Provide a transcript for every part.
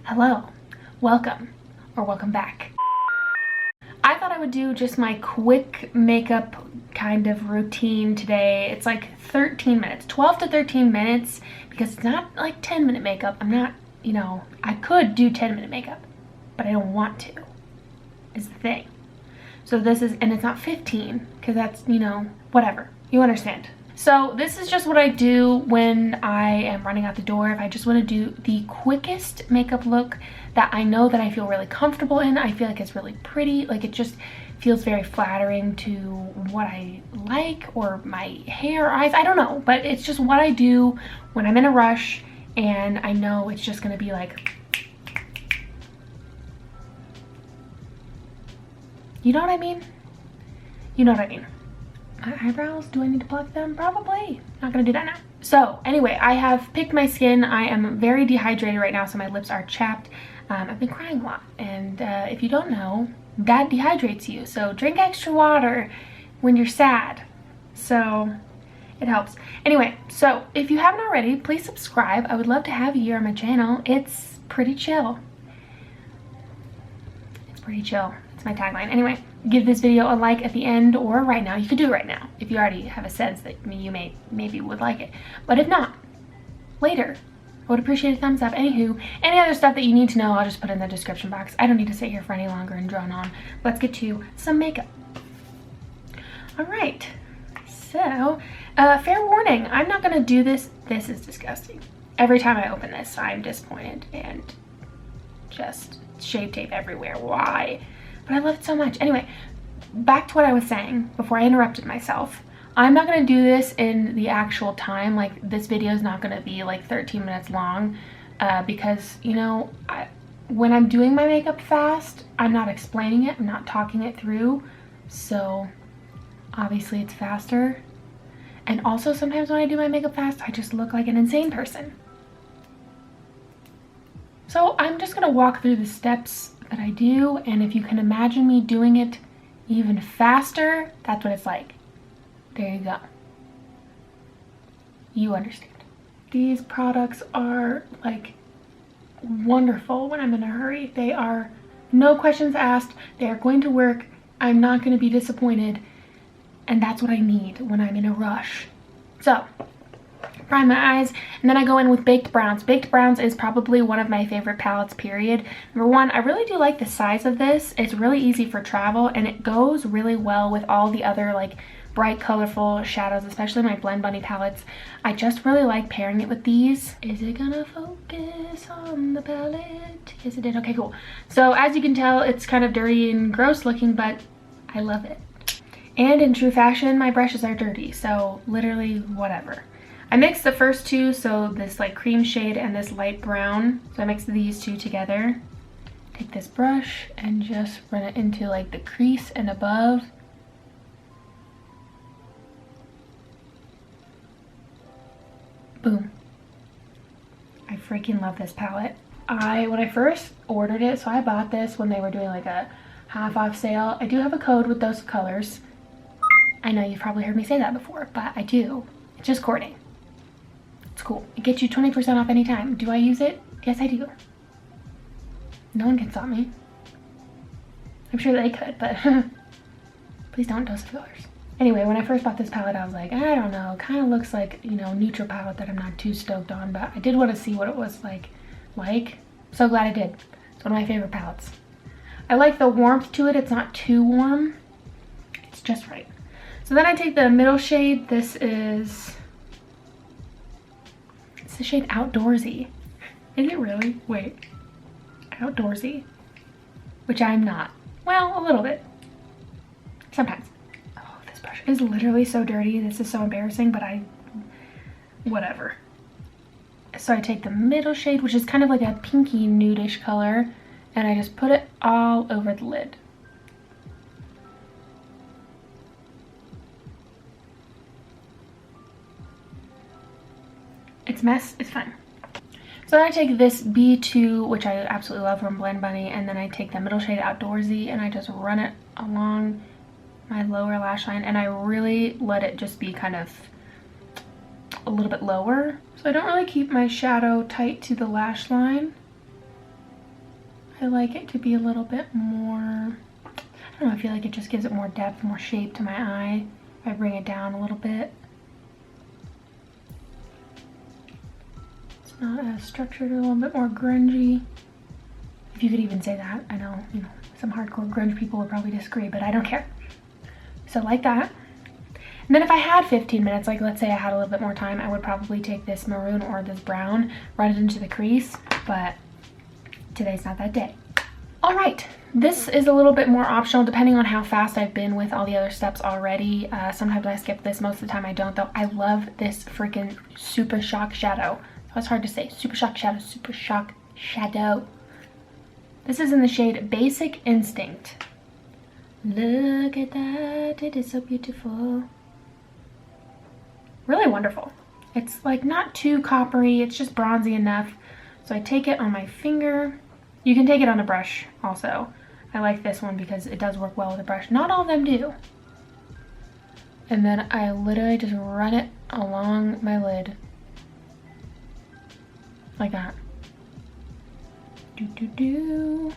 Hello, welcome, or welcome back. I thought I would do just my quick makeup kind of routine today. It's like 13 minutes, 12 to 13 minutes, because it's not like 10-minute makeup. I'm not, I could do 10-minute makeup, but I don't want to, is the thing. So this is, and it's not 15, because that's, whatever, you understand. So this is just what I do when I am running out the door. If I just want to do the quickest makeup look that I know that I feel really comfortable in, I feel like it's really pretty, like it just feels very flattering to what I like, or my hair, eyes, I don't know, but it's just what I do when I'm in a rush and I know it's just going to be like, you know what I mean? You know what I mean. My eyebrows, do I need to pluck them? Probably. Not gonna do that now. So anyway, I have picked my skin. I am very dehydrated right now, so my lips are chapped. I've been crying a lot, and if you don't know, that dehydrates you. So drink extra water when you're sad. So it helps. Anyway, so if you haven't already, please subscribe. I would love to have you here on my channel. It's pretty chill. It's pretty chill. It's my tagline. Anyway, give this video a like at the end, or right now. You could do it right now if you already have a sense that you maybe would like it. But if not, later. I would appreciate a thumbs up. Anywho, any other stuff that you need to know, I'll just put in the description box. I don't need to sit here for any longer and drone on. Let's get to some makeup. All right. So, fair warning, I'm not gonna do this. This is disgusting. Every time I open this, I'm disappointed and just shave tape everywhere. Why? But I love it so much. Anyway, back to what I was saying before I interrupted myself. I'm not going to do this in the actual time. Like, this video is not going to be like 13 minutes long because, when I'm doing my makeup fast, I'm not explaining it. I'm not talking it through. So, obviously it's faster. And also, sometimes when I do my makeup fast, I just look like an insane person. So, I'm just going to walk through the steps that I do, and if you can imagine me doing it even faster, that's what it's like. There you go. You understand. These products are like wonderful when I'm in a hurry. They are no questions asked. They are going to work. I'm not going to be disappointed, and that's what I need when I'm in a rush. So prime my eyes, and then I go in with Baked Browns. Baked Browns is probably one of my favorite palettes, period. Number one, I really do like the size of this. It's really easy for travel, and it goes really well with all the other like bright, colorful shadows, especially my Blend Bunny palettes. I just really like pairing it with these. Is it gonna focus on the palette? Yes, it did. Okay, cool. So as you can tell, it's kind of dirty and gross looking, but I love it. And in true fashion, my brushes are dirty, so literally whatever. I mixed the first two, so this like cream shade and this light brown. So I mixed these two together. Take this brush and just run it into like the crease and above. Boom. I freaking love this palette. When I first ordered it, so I bought this when they were doing like a half off sale. I do have a code with those colors. I know you've probably heard me say that before, but I do. It's just COURTNEY. It's cool. It gets you 20% off anytime. Do I use it? Yes, I do. No one can stop me. I'm sure they could, but please don't dose of colors. Anyway, when I first bought this palette, I was like, I don't know. Kind of looks like, neutral palette that I'm not too stoked on, but I did want to see what it was like. So glad I did. It's one of my favorite palettes. I like the warmth to it. It's not too warm. It's just right. So then I take the middle shade. It's the shade Outdoorsy. Is it really? Wait. Outdoorsy. Which I'm not. Well, a little bit. Sometimes. Oh, this brush is literally so dirty. This is so embarrassing, but whatever. So I take the middle shade, which is kind of like a pinky nudish color, and I just put it all over the lid. It's a mess, it's fine. So then I take this B2, which I absolutely love from Blend Bunny, and then I take the middle shade Outdoorsy and I just run it along my lower lash line, and I really let it just be kind of a little bit lower. So I don't really keep my shadow tight to the lash line. I like it to be a little bit more, I don't know, I feel like it just gives it more depth, more shape to my eye. I bring it down a little bit. It's not as structured, a little bit more grungy. If you could even say that. I know, you know, some hardcore grunge people would probably disagree, but I don't care. So like that. And then if I had 15 minutes, like let's say I had a little bit more time, I would probably take this maroon or this brown, run it into the crease, but today's not that day. All right, this is a little bit more optional depending on how fast I've been with all the other steps already. Sometimes I skip this, most of the time I don't though. I love this freaking Super Shock Shadow. That was hard to say. Super Shock Shadow, Super Shock Shadow. This is in the shade Basic Instinct. Look at that, it is so beautiful. Really wonderful. It's like not too coppery, it's just bronzy enough. So I take it on my finger. You can take it on a brush also. I like this one because it does work well with a brush. Not all of them do. And then I literally just run it along my lid. Like that. Do do do.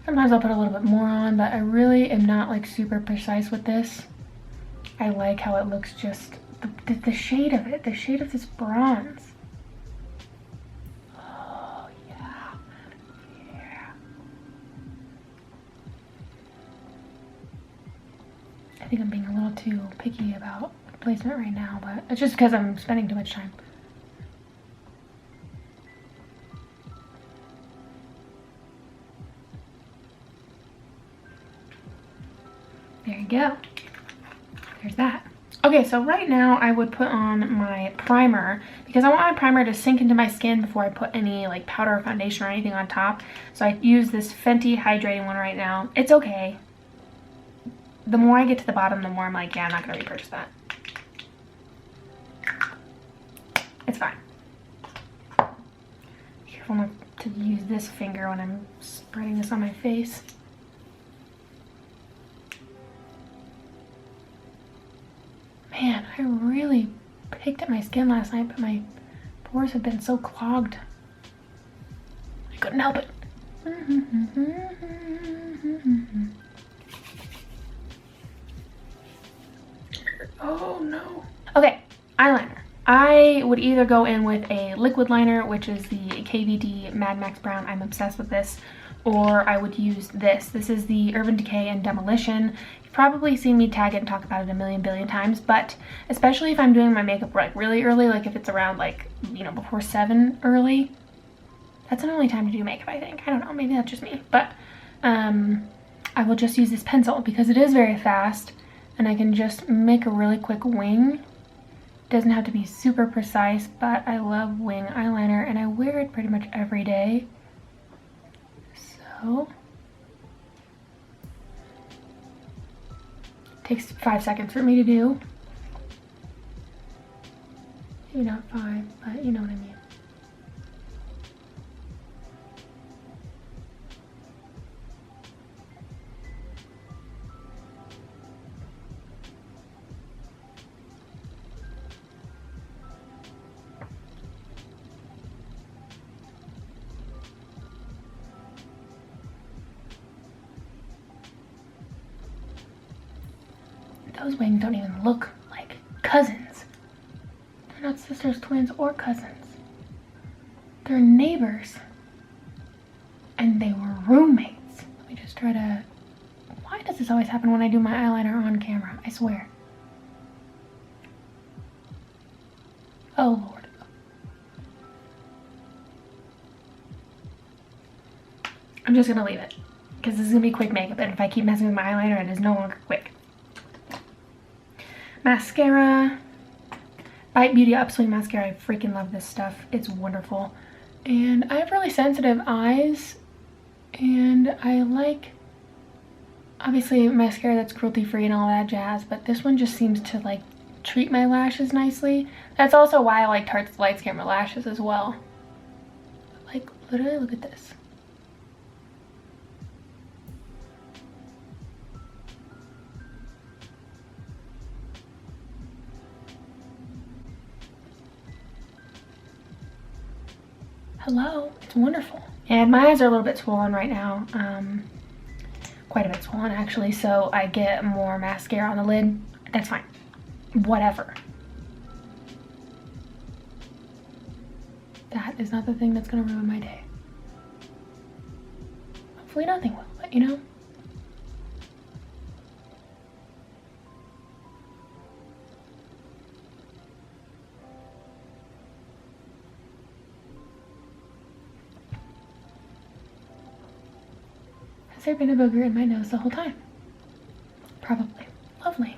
Sometimes I'll put a little bit more on, but I really am not like super precise with this. I like how it looks, just the shade of it, the shade of this bronze. Oh yeah, yeah. I think I'm being a little too picky about placement right now, but it's just because I'm spending too much time. There you go. There's that. Okay, so right now I would put on my primer because I want my primer to sink into my skin before I put any like powder or foundation or anything on top. So I use this Fenty hydrating one right now. It's okay. The more I get to the bottom, the more I'm like, yeah, I'm not gonna repurchase that. It's fine. Be careful not to use this finger when I'm spreading this on my face. Man, I really picked at my skin last night, but my pores have been so clogged. I couldn't help it. Oh no. Okay, eyeliner. I would either go in with a liquid liner, which is the KVD Mad Max Brown. I'm obsessed with this. Or I would use this. This is the Urban Decay and Demolition. You've probably seen me tag it and talk about it a million billion times, but especially if I'm doing my makeup like really early, like if it's around like, you know, before 7 early, that's an early time to do makeup, I think. I don't know, maybe that's just me, but I will just use this pencil because it is very fast and I can just make a really quick wing. It doesn't have to be super precise, but I love wing eyeliner and I wear it pretty much every day. So, takes 5 seconds for me to do. Maybe not 5, but you know what I mean. Those wings don't even look like cousins. They're not sisters, twins, or cousins. They're neighbors. And they were roommates. Let me just try to... Why does this always happen when I do my eyeliner on camera? I swear. Oh Lord. I'm just gonna leave it. Because this is gonna be quick makeup, and if I keep messing with my eyeliner, it is no longer quick. Mascara. Bite Beauty Upswing Mascara. I freaking love this stuff. It's wonderful. And I have really sensitive eyes. And I like, obviously, mascara that's cruelty-free and all that jazz. But this one just seems to, like, treat my lashes nicely. That's also why I like Tarte's Lights Camera lashes as well. Like, literally, look at this. hello, it's wonderful. And my eyes are a little bit swollen right now. Quite a bit swollen actually, so I get more mascara on the lid. That's fine. Whatever. That is not the thing that's gonna ruin my day. Hopefully nothing will, but you know. Has there been a booger in my nose the whole time? Probably. Lovely.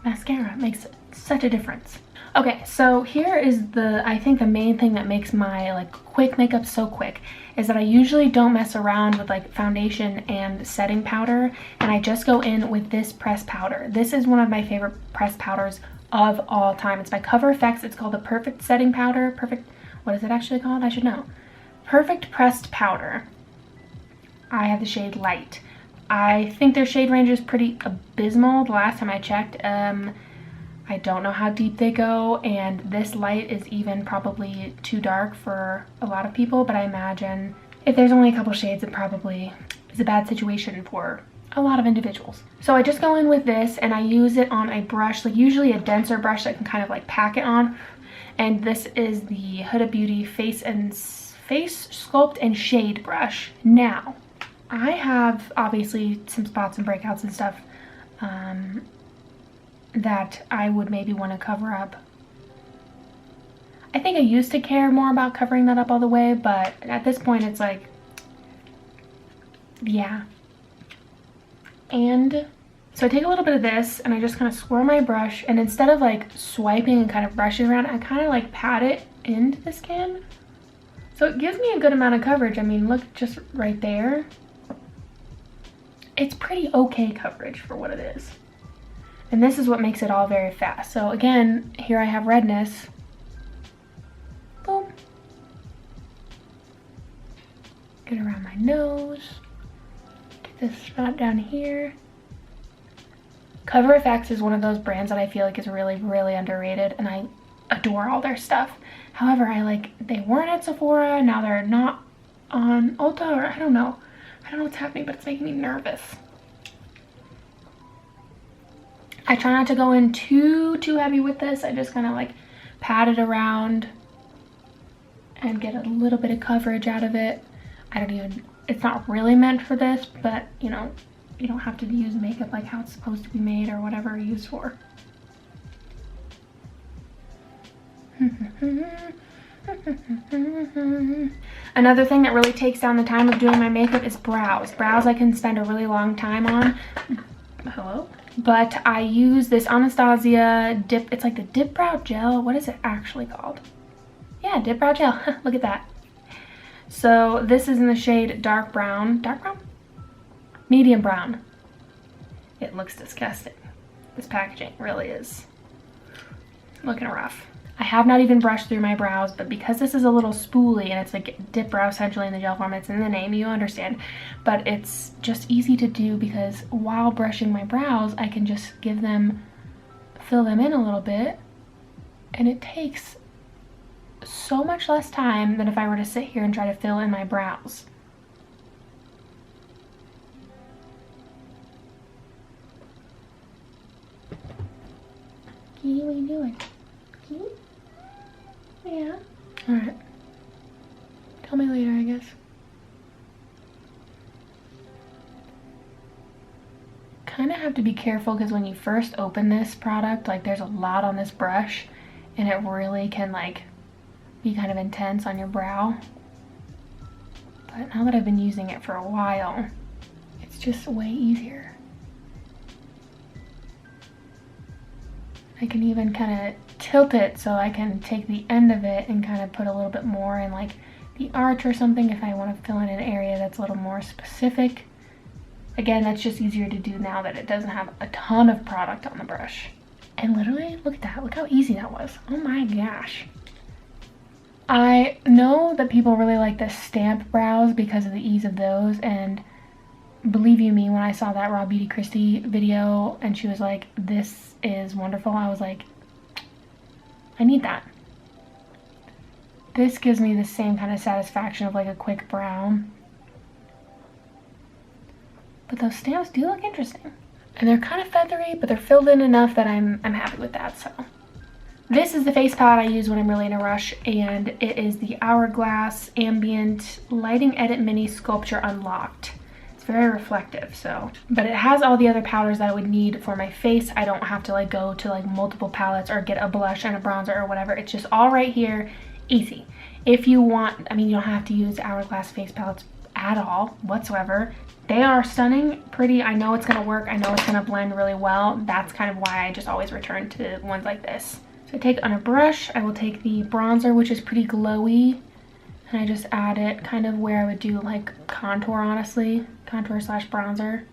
Mascara makes such a difference. Okay, so here is I think the main thing that makes my like quick makeup so quick is that I usually don't mess around with like foundation and setting powder, and I just go in with this pressed powder. This is one of my favorite pressed powders of all time. It's by Cover FX. It's called the Perfect Setting Powder. What is it actually called? I should know. Perfect Pressed Powder. I have the shade Light. I think their shade range is pretty abysmal the last time I checked. I don't know how deep they go, and this light is even probably too dark for a lot of people, but I imagine if there's only a couple shades, it probably is a bad situation for a lot of individuals. So I just go in with this and I use it on a brush, like usually a denser brush that I can kind of like pack it on. And this is the Huda Beauty Face Sculpt and Shade brush. Now, I have obviously some spots and breakouts and stuff that I would maybe want to cover up. I think I used to care more about covering that up all the way, but at this point it's like, yeah. And so I take a little bit of this and I just kind of swirl my brush, and instead of like swiping and kind of brushing around, I kind of like pat it into the skin. So it gives me a good amount of coverage. I mean, look just right there. It's pretty okay coverage for what it is. And this is what makes it all very fast. So again, here I have redness. Boom. Get around my nose. Get this spot down here. Cover FX is one of those brands that I feel like is really, really underrated, and I adore all their stuff. However, they weren't at Sephora, now they're not on Ulta, or I don't know. I don't know what's happening, but it's making me nervous. I try not to go in too heavy with this. I just kind of like pat it around and get a little bit of coverage out of it. It's not really meant for this, but you know, you don't have to use makeup like how it's supposed to be made or whatever it's used for. Another thing that really takes down the time of doing my makeup is brows. Brows I can spend a really long time on. Hello? But I use this Anastasia it's like the dipbrow gel. What is it actually called? Yeah, dipbrow gel. Look at that. So this is in the shade dark brown. Dark brown? Medium brown. It looks disgusting. This packaging really is looking rough. I have not even brushed through my brows, but because this is a little spoolie and it's like dip brow essentially in the gel form, it's in the name, you understand. But it's just easy to do because while brushing my brows, I can just fill them in a little bit, and it takes so much less time than if I were to sit here and try to fill in my brows. Kitty, what are you doing? Kitty? Yeah. Alright. Tell me later, I guess. Kind of have to be careful because when you first open this product, like there's a lot on this brush and it really can like be kind of intense on your brow. But now that I've been using it for a while, it's just way easier. I can even kind of tilt it so I can take the end of it and kind of put a little bit more in like the arch or something if I want to fill in an area that's a little more specific. Again, that's just easier to do now that it doesn't have a ton of product on the brush. And literally, look at that. Look how easy that was. Oh my gosh. I know that people really like the stamp brows because of the ease of those, and believe you me, when I saw that Raw Beauty Christie video and she was like, this is wonderful, I was like, I need that. This gives me the same kind of satisfaction of like a quick brow. But those stamps do look interesting. And they're kind of feathery, but they're filled in enough that I'm happy with that, so. This is the face palette I use when I'm really in a rush, and it is the Hourglass Ambient Lighting Edit Mini Sculpture Unlocked. It's very reflective, so. But it has all the other powders that I would need for my face. I don't have to like go to like multiple palettes or get a blush and a bronzer or whatever. It's just all right here, easy. If you want, I mean, you don't have to use Hourglass face palettes at all whatsoever. They are stunning, pretty. I know it's gonna work. I know it's gonna blend really well. That's kind of why I just always return to ones like this. So I take on a brush, I will take the bronzer, which is pretty glowy, and I just add it kind of where I would do like contour, honestly. Contour slash bronzer.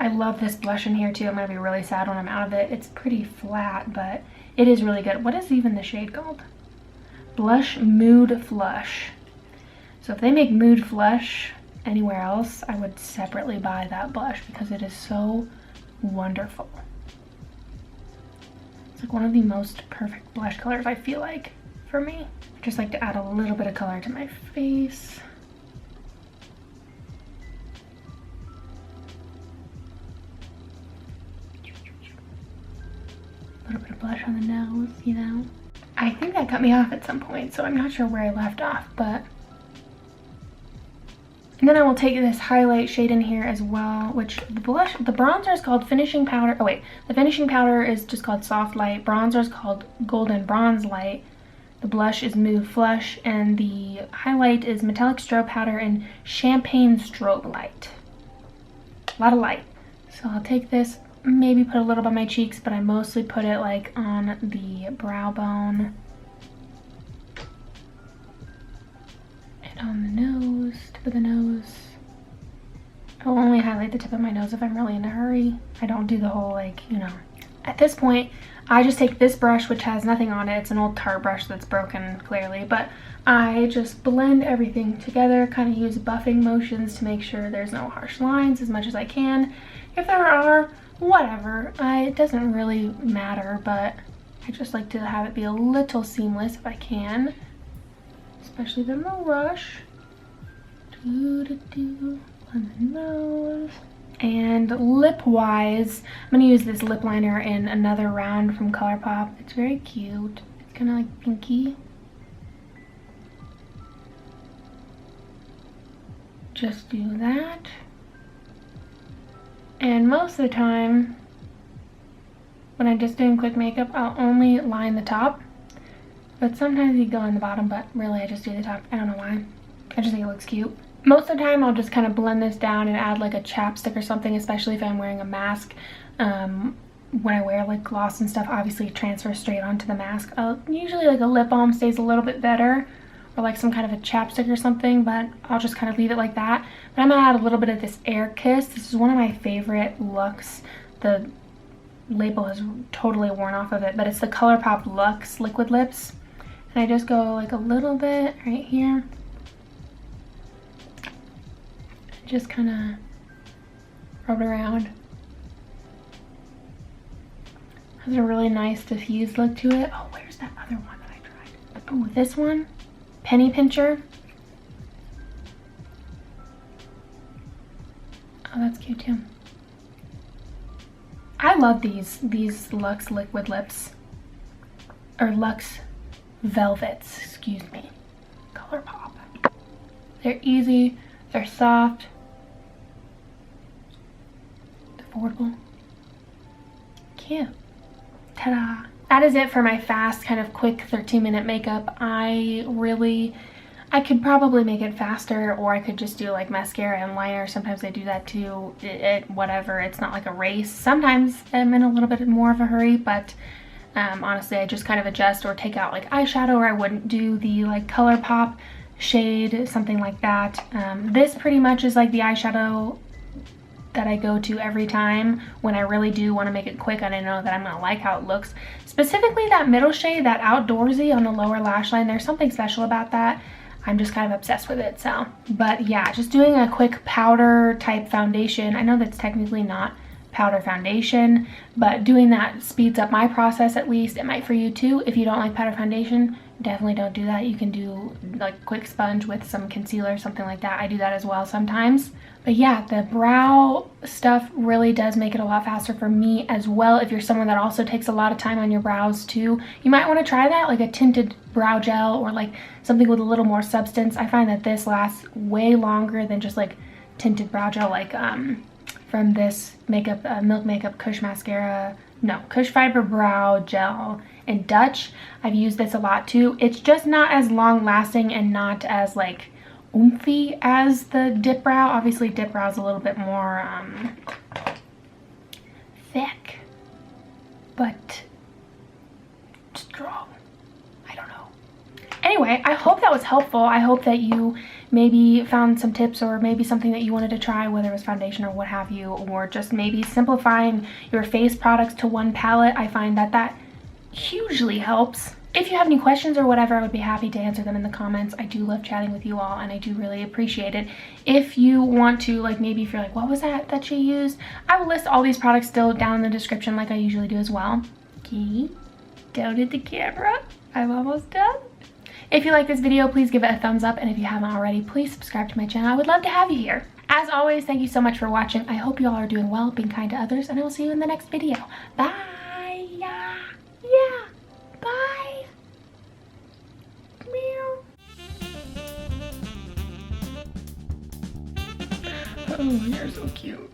I love this blush in here too. I'm gonna be really sad when I'm out of it. It's pretty flat, but it is really good. What is even the shade called? Blush Mood Flush. So if they make Mood Flush anywhere else, I would separately buy that blush because it is so wonderful. It's like one of the most perfect blush colors, I feel like, for me. I just like to add a little bit of color to my face. A little bit of blush on the nose, you know. I think that cut me off at some point, so I'm not sure where I left off, but. And then I will take this highlight shade in here as well, which the bronzer is called Finishing Powder. Oh wait, the finishing powder is just called Soft Light. Bronzer is called Golden Bronze Light. The blush is Mood Flush, and the highlight is Metallic Strobe Powder and Champagne Strobe Light. A lot of light. So I'll take this, maybe put a little by my cheeks, but I mostly put it like on the brow bone. And on the nose, tip of the nose. I will only highlight the tip of my nose if I'm really in a hurry. I don't do the whole like, you know. At this point, I just take this brush, which has nothing on it. It's an old Tarte brush that's broken, clearly, but I just blend everything together, kind of use buffing motions to make sure there's no harsh lines as much as I can. If there are, whatever, it doesn't really matter, but I just like to have it be a little seamless if I can, especially if I'm in a rush. On the nose. And lip-wise, I'm going to use this lip liner in Another Round from ColourPop. It's very cute. It's kind of like pinky. Just do that. And most of the time, when I'm just doing quick makeup, I'll only line the top. But sometimes you go on the bottom, but really I just do the top. I don't know why. I just think it looks cute. Most of the time I'll just kind of blend this down and add like a chapstick or something, especially if I'm wearing a mask. When I wear like gloss and stuff, obviously it transfers straight onto the mask. Usually like a lip balm stays a little bit better, or like some kind of a chapstick or something, but I'll just kind of leave it like that. But I'm gonna add a little bit of this Air Kiss. This is one of my favorite looks. The label has totally worn off of it, but it's the ColourPop Luxe Liquid Lips. And I just go like a little bit right here. Just kind of rub it around. Has a really nice diffused look to it. Oh, where's that other one that I tried? Oh, this one, Penny Pincher. Oh, that's cute too. I love these Luxe Liquid Lips, or Luxe Velvets, excuse me. ColourPop. They're easy, they're soft. affordable. Cute. Ta-da. That is it for my fast, kind of quick 13-minute makeup. I could probably make it faster, or I could just do like mascara and liner. Sometimes I do that too. Whatever, it's not like a race. Sometimes I'm in a little bit more of a hurry, but honestly, I just kind of adjust or take out like eyeshadow, or I wouldn't do the like ColourPop shade, something like that. This pretty much is like the eyeshadow that I go to every time when I really do want to make it quick and I know that I'm gonna like how it looks. Specifically that middle shade, that Outdoorsy on the lower lash line, there's something special about that. I'm just kind of obsessed with it, so. But yeah, just doing a quick powder type foundation. I know that's technically not powder foundation, but doing that speeds up my process at least. It might for you too. If you don't like powder foundation, definitely don't do that. You can do like quick sponge with some concealer, something like that. I do that as well sometimes. But yeah, the brow stuff really does make it a lot faster for me as well. If you're someone that also takes a lot of time on your brows too, you might want to try that, like a tinted brow gel or like something with a little more substance. I find that this lasts way longer than just like tinted brow gel, like from this makeup, Milk Makeup Kush Mascara, no, Kush Fiber Brow Gel in Dutch. I've used this a lot too. It's just not as long lasting and not as like oomphy as the Dip Brow. Obviously Dip Brow is a little bit more thick, but strong. I don't know. Anyway, I hope that was helpful. I hope that you maybe found some tips or maybe something that you wanted to try, whether it was foundation or what have you, or just maybe simplifying your face products to one palette. I find that that hugely helps. If you have any questions or whatever, I would be happy to answer them in the comments. I do love chatting with you all and I do really appreciate it. If you want to, like, maybe if you're like, what was that she used? I will list all these products still down in the description like I usually do as well. Okay, go to the camera. I'm almost done. If you like this video, please give it a thumbs up, and if you haven't already, please subscribe to my channel. I would love to have you here. As always, thank you so much for watching. I hope you all are doing well, being kind to others, and I will see you in the next video. Bye. Yeah. Bye. Meow. Oh, you're so cute.